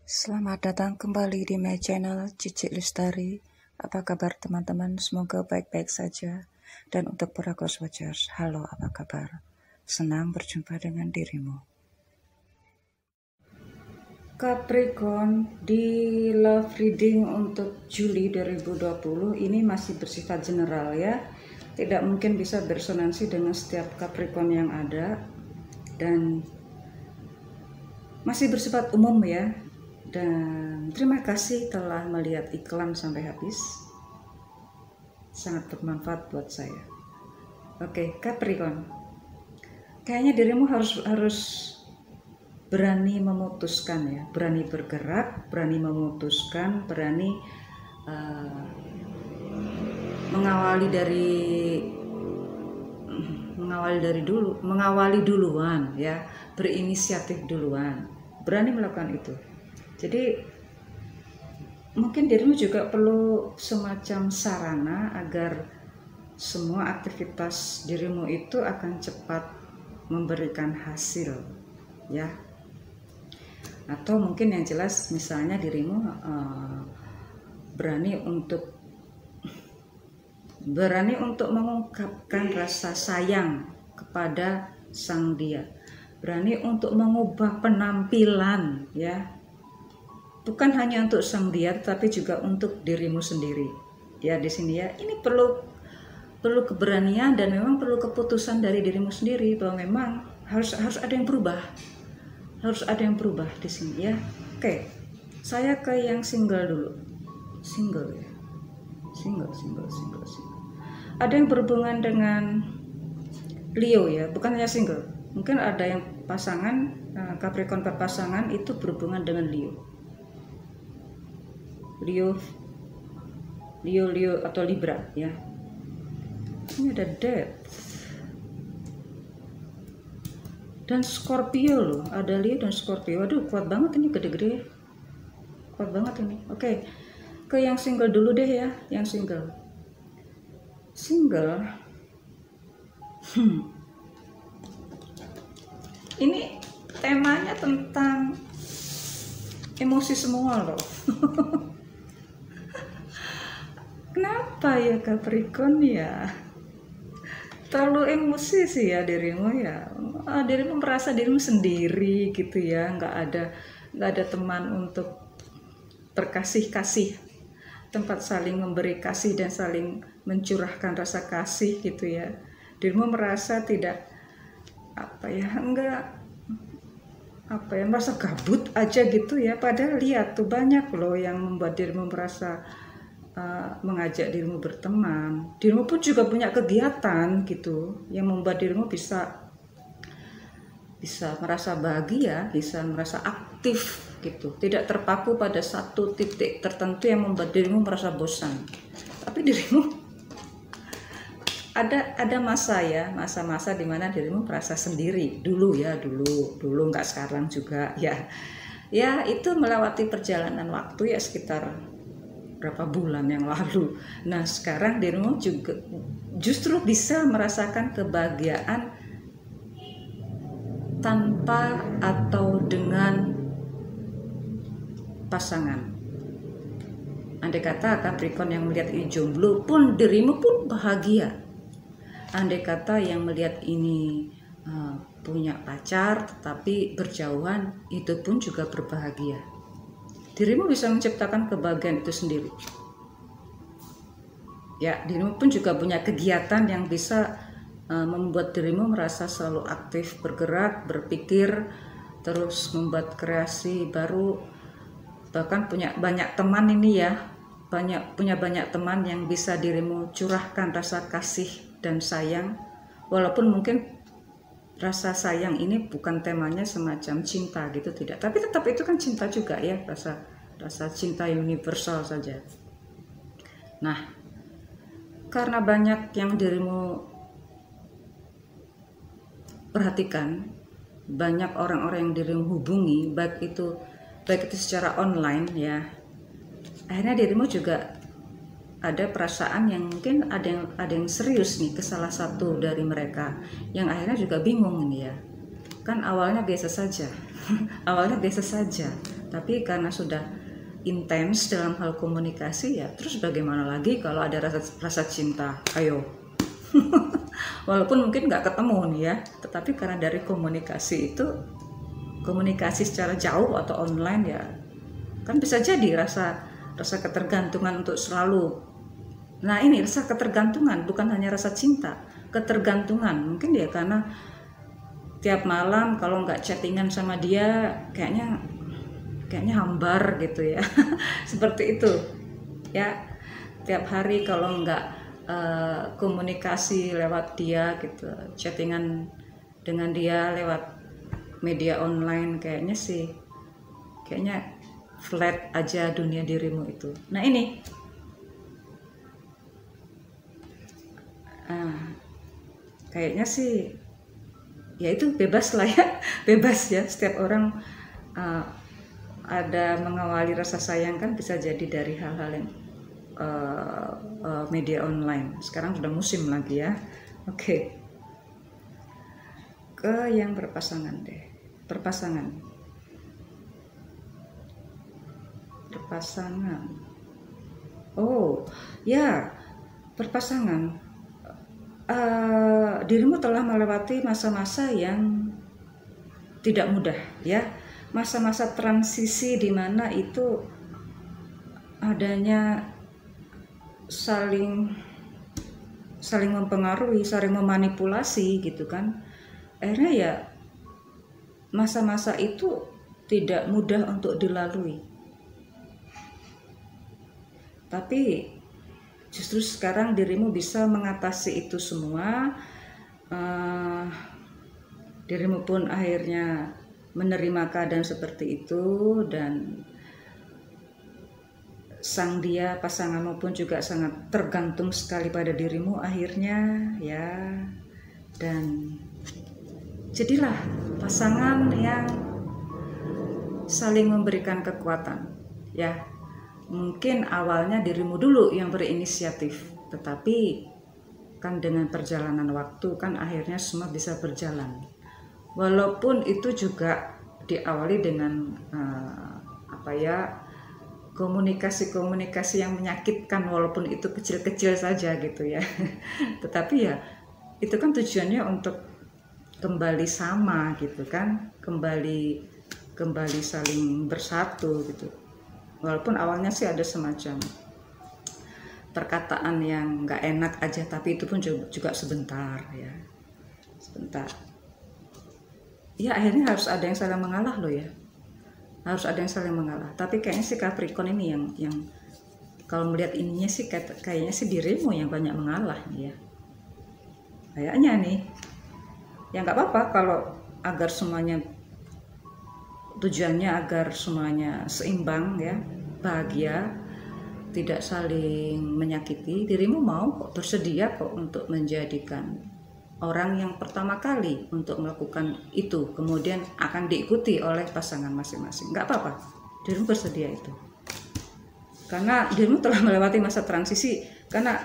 Selamat datang kembali di my channel Cici Lestari. Apa kabar teman-teman? Semoga baik-baik saja. Dan untuk para ghost watchers, halo, apa kabar? Senang berjumpa dengan dirimu. Capricorn, di love reading untuk Juli 2020 ini masih bersifat general ya. Tidak mungkin bisa beresonansi dengan setiap Capricorn yang ada. Dan masih bersifat umum ya. Dan terima kasih telah melihat iklan sampai habis. Sangat bermanfaat buat saya. Oke, Capricorn. Kayaknya dirimu harus berani memutuskan ya, berani bergerak, berani memutuskan, berani mengawali duluan ya, berinisiatif duluan, berani melakukan itu. Jadi mungkin dirimu juga perlu semacam sarana agar semua aktivitas dirimu itu akan cepat memberikan hasil ya. Atau mungkin yang jelas misalnya dirimu berani untuk mengungkapkan rasa sayang kepada sang dia, berani untuk mengubah penampilan ya. Bukan hanya untuk sang dia, tapi juga untuk dirimu sendiri. Ya di sini ya, ini perlu keberanian dan memang perlu keputusan dari dirimu sendiri bahwa memang harus ada yang berubah, harus ada yang berubah di sini ya. Oke, saya ke yang single dulu, single ya, single. Ada yang berhubungan dengan Leo ya, bukan hanya single. Mungkin ada yang pasangan Capricorn berpasangan itu berhubungan dengan Leo atau Libra ya. Ini ada Death dan Scorpio loh, ada Leo dan Scorpio. Aduh, kuat banget ini, gede-gede, kuat banget ini. Oke, ke yang single dulu deh ya, yang single. Ini temanya tentang emosi semua loh. Kenapa ya Capricorn ya? Terlalu emosi sih ya dirimu ya. Dirimu merasa dirimu sendiri gitu ya, nggak ada teman untuk berkasih-kasih, tempat saling memberi kasih dan saling mencurahkan rasa kasih gitu ya. Dirimu merasa tidak merasa gabut aja gitu ya. Padahal lihat tuh, banyak loh yang membuat dirimu merasa mengajak dirimu berteman. Dirimu pun juga punya kegiatan gitu yang membuat dirimu bisa merasa bahagia, bisa merasa aktif gitu, tidak terpaku pada satu titik tertentu yang membuat dirimu merasa bosan. Tapi dirimu ada masa-masa dimana dirimu merasa sendiri dulu nggak sekarang juga ya. Itu melewati perjalanan waktu ya, sekitar berapa bulan yang lalu. Nah sekarang dirimu juga justru bisa merasakan kebahagiaan tanpa atau dengan pasangan. Andai kata Capricorn yang melihat ini jomblo pun, dirimu pun bahagia. Andai kata yang melihat ini punya pacar tetapi berjauhan, itu pun juga berbahagia. Dirimu bisa menciptakan kebahagiaan itu sendiri. Ya, dirimu pun juga punya kegiatan yang bisa membuat dirimu merasa selalu aktif, bergerak, berpikir, terus membuat kreasi baru. Bahkan punya banyak teman ini ya, punya banyak teman yang bisa dirimu curahkan rasa kasih dan sayang. Walaupun mungkin rasa sayang ini bukan temanya semacam cinta gitu, tidak, tapi tetap itu kan cinta juga ya, rasa cinta universal saja. Nah, karena banyak yang dirimu perhatikan, banyak orang-orang yang dirimu hubungi, baik itu secara online ya, akhirnya dirimu juga ada perasaan yang mungkin ada yang serius nih ke salah satu dari mereka, yang akhirnya juga bingung nih ya. kan awalnya biasa saja. Awalnya biasa saja, tapi karena sudah intens dalam hal komunikasi ya, terus bagaimana lagi kalau ada rasa cinta, ayo. Walaupun mungkin nggak ketemu nih ya, tetapi karena dari komunikasi itu, komunikasi secara jauh atau online ya, kan bisa jadi rasa ketergantungan untuk selalu. Nah ini rasa ketergantungan, bukan hanya rasa cinta, ketergantungan. Mungkin ya karena tiap malam kalau nggak chattingan sama dia kayaknya hambar gitu ya. Seperti itu ya, tiap hari kalau nggak komunikasi lewat dia gitu, chattingan dengan dia lewat media online, kayaknya flat aja dunia dirimu itu. Nah ini kayaknya sih ya itu bebas lah ya. Bebas ya, setiap orang ada mengawali rasa sayang kan bisa jadi dari hal-hal yang media online. Sekarang sudah musim lagi ya. Oke. Ke yang berpasangan deh. Berpasangan. Oh ya, berpasangan. Dirimu telah melewati masa-masa yang tidak mudah ya, masa-masa transisi di mana itu adanya saling mempengaruhi, saling memanipulasi gitu kan. Akhirnya ya masa-masa itu tidak mudah untuk dilalui. Tapi justru sekarang dirimu bisa mengatasi itu semua. Dirimu pun akhirnya menerima keadaan seperti itu, dan sang dia, pasanganmu pun juga sangat tergantung sekali pada dirimu akhirnya ya. Dan jadilah pasangan yang saling memberikan kekuatan ya. Mungkin awalnya dirimu dulu yang berinisiatif, tetapi kan dengan perjalanan waktu kan akhirnya semua bisa berjalan. Walaupun itu juga diawali dengan komunikasi yang menyakitkan, walaupun itu kecil-kecil saja gitu ya. Tetapi ya itu kan tujuannya untuk kembali sama gitu kan, kembali saling bersatu gitu. Walaupun awalnya sih ada semacam perkataan yang nggak enak aja, tapi itu pun juga sebentar ya, sebentar. Ya akhirnya harus ada yang saling mengalah loh ya, harus ada yang saling mengalah. Tapi kayaknya si Capricorn ini yang kalau melihat ininya sih kayaknya sih dirimu yang banyak mengalah nih ya, kayaknya nih. Ya nggak apa-apa kalau agar semuanya, tujuannya agar semuanya seimbang ya, bahagia, tidak saling menyakiti. Dirimu mau kok, bersedia kok untuk menjadikan orang yang pertama kali untuk melakukan itu, kemudian akan diikuti oleh pasangan masing-masing. Nggak apa-apa, dirimu bersedia itu. Karena dirimu telah melewati masa transisi, karena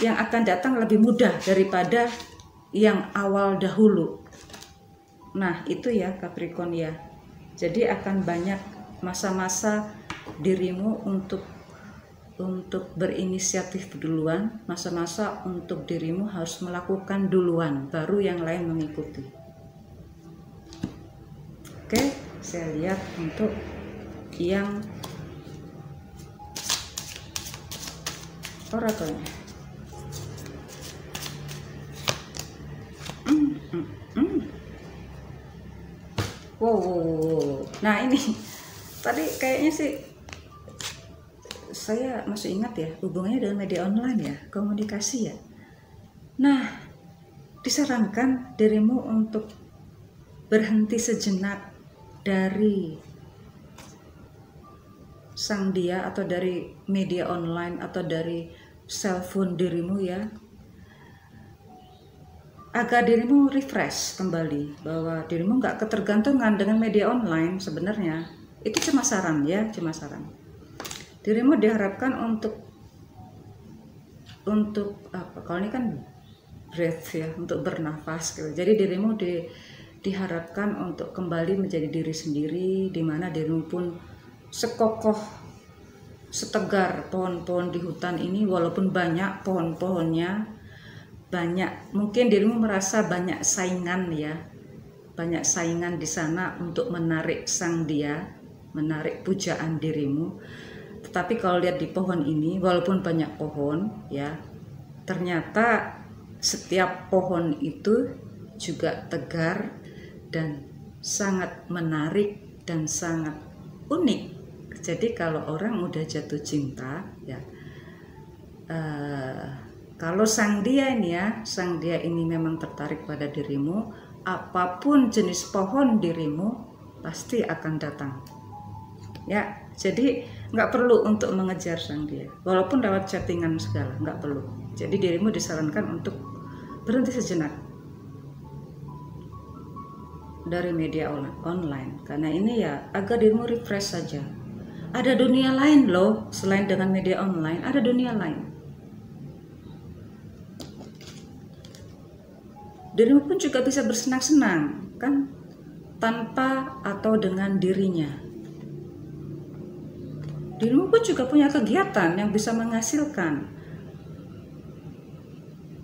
yang akan datang lebih mudah daripada yang awal dahulu. Nah itu ya Capricorn ya. Jadi akan banyak masa-masa dirimu untuk berinisiatif duluan, masa-masa untuk dirimu harus melakukan duluan, baru yang lain mengikuti. Oke, saya lihat untuk yang orakelnya. Wow. Nah ini tadi kayaknya sih saya masih ingat ya, hubungannya dengan media online ya, komunikasi ya. Nah, disarankan dirimu untuk berhenti sejenak dari sang dia atau dari media online atau dari cellphone dirimu ya, agar dirimu refresh kembali, bahwa dirimu nggak ketergantungan dengan media online. Sebenarnya itu cuma saran ya, cuma saran. Dirimu diharapkan untuk apa? Kalau ini kan breath ya, untuk bernafas gitu. Jadi dirimu diharapkan untuk kembali menjadi diri sendiri, di mana dirimu pun sekokoh, setegar pohon-pohon di hutan ini, walaupun banyak pohon-pohonnya, banyak, mungkin dirimu merasa banyak saingan ya, banyak saingan di sana untuk menarik sang dia, menarik pujaan dirimu. Tetapi kalau lihat di pohon ini, walaupun banyak pohon ya, ternyata setiap pohon itu juga tegar dan sangat menarik dan sangat unik. Jadi kalau orang udah jatuh cinta ya, kalau sang dia ini memang tertarik pada dirimu, apapun jenis pohon dirimu pasti akan datang ya. Jadi nggak perlu untuk mengejar sang dia, walaupun lewat chattingan segala, nggak perlu. Jadi dirimu disarankan untuk berhenti sejenak dari media online, karena ini ya agar dirimu refresh saja. Ada dunia lain loh, selain dengan media online, ada dunia lain. Dirimu pun juga bisa bersenang-senang kan, tanpa atau dengan dirinya. Dirimu pun juga punya kegiatan yang bisa menghasilkan.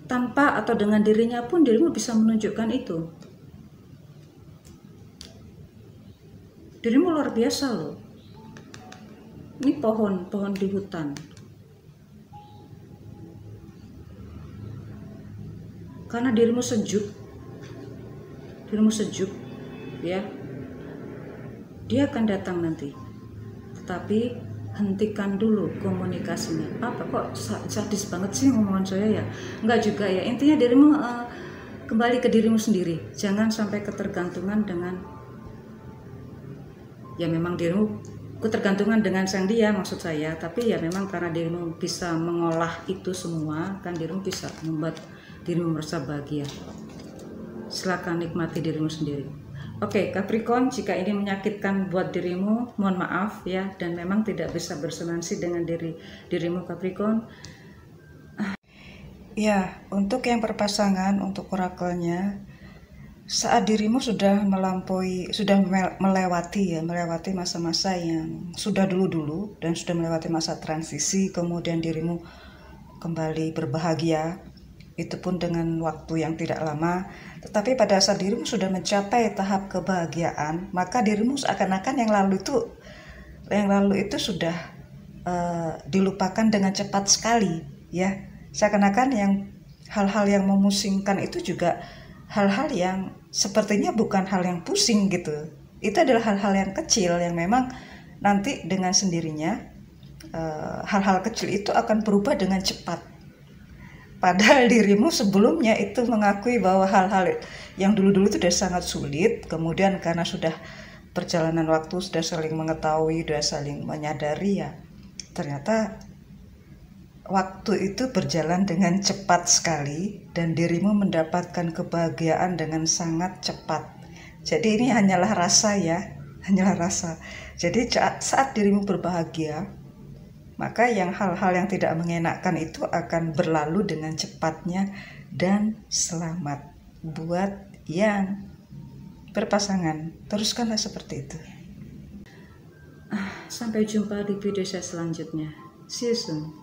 Tanpa atau dengan dirinya pun dirimu bisa menunjukkan itu. Dirimu luar biasa loh. Ini pohon-pohon di hutan. Karena dirimu sejuk ya, dia akan datang nanti. Tetapi hentikan dulu komunikasinya. Apa kok sadis banget sih ngomongan saya ya? Enggak juga ya, intinya dirimu kembali ke dirimu sendiri. Jangan sampai ketergantungan dengan, ya memang dirimu ketergantungan dengan sang dia maksud saya, tapi ya memang karena dirimu bisa mengolah itu semua, kan dirimu bisa membuat dirimu merasa bahagia. Silakan nikmati dirimu sendiri. Oke, Capricorn, jika ini menyakitkan buat dirimu, mohon maaf ya, dan memang tidak bisa bersonansi dengan dirimu Capricorn. Ya, untuk yang berpasangan, untuk orakelnya, saat dirimu sudah melewati masa-masa yang sudah dulu dan sudah melewati masa transisi, kemudian dirimu kembali berbahagia, itu pun dengan waktu yang tidak lama. Tetapi pada saat dirimu sudah mencapai tahap kebahagiaan, maka dirimu seakan-akan yang lalu itu sudah dilupakan dengan cepat sekali ya. Seakan-akan yang hal-hal yang memusingkan itu juga hal-hal yang sepertinya bukan hal yang pusing gitu. Itu adalah hal-hal yang kecil yang memang nanti dengan sendirinya hal-hal kecil itu akan berubah dengan cepat. Padahal dirimu sebelumnya itu mengakui bahwa hal-hal yang dulu-dulu itu sudah sangat sulit, kemudian karena sudah perjalanan waktu, sudah saling mengetahui, sudah saling menyadari ya, ternyata waktu itu berjalan dengan cepat sekali dan dirimu mendapatkan kebahagiaan dengan sangat cepat. Jadi ini hanyalah rasa ya, hanyalah rasa. Jadi saat dirimu berbahagia, maka yang hal-hal yang tidak mengenakkan itu akan berlalu dengan cepatnya dan selamat. Buat yang berpasangan, teruskanlah seperti itu. Sampai jumpa di video saya selanjutnya. See you soon.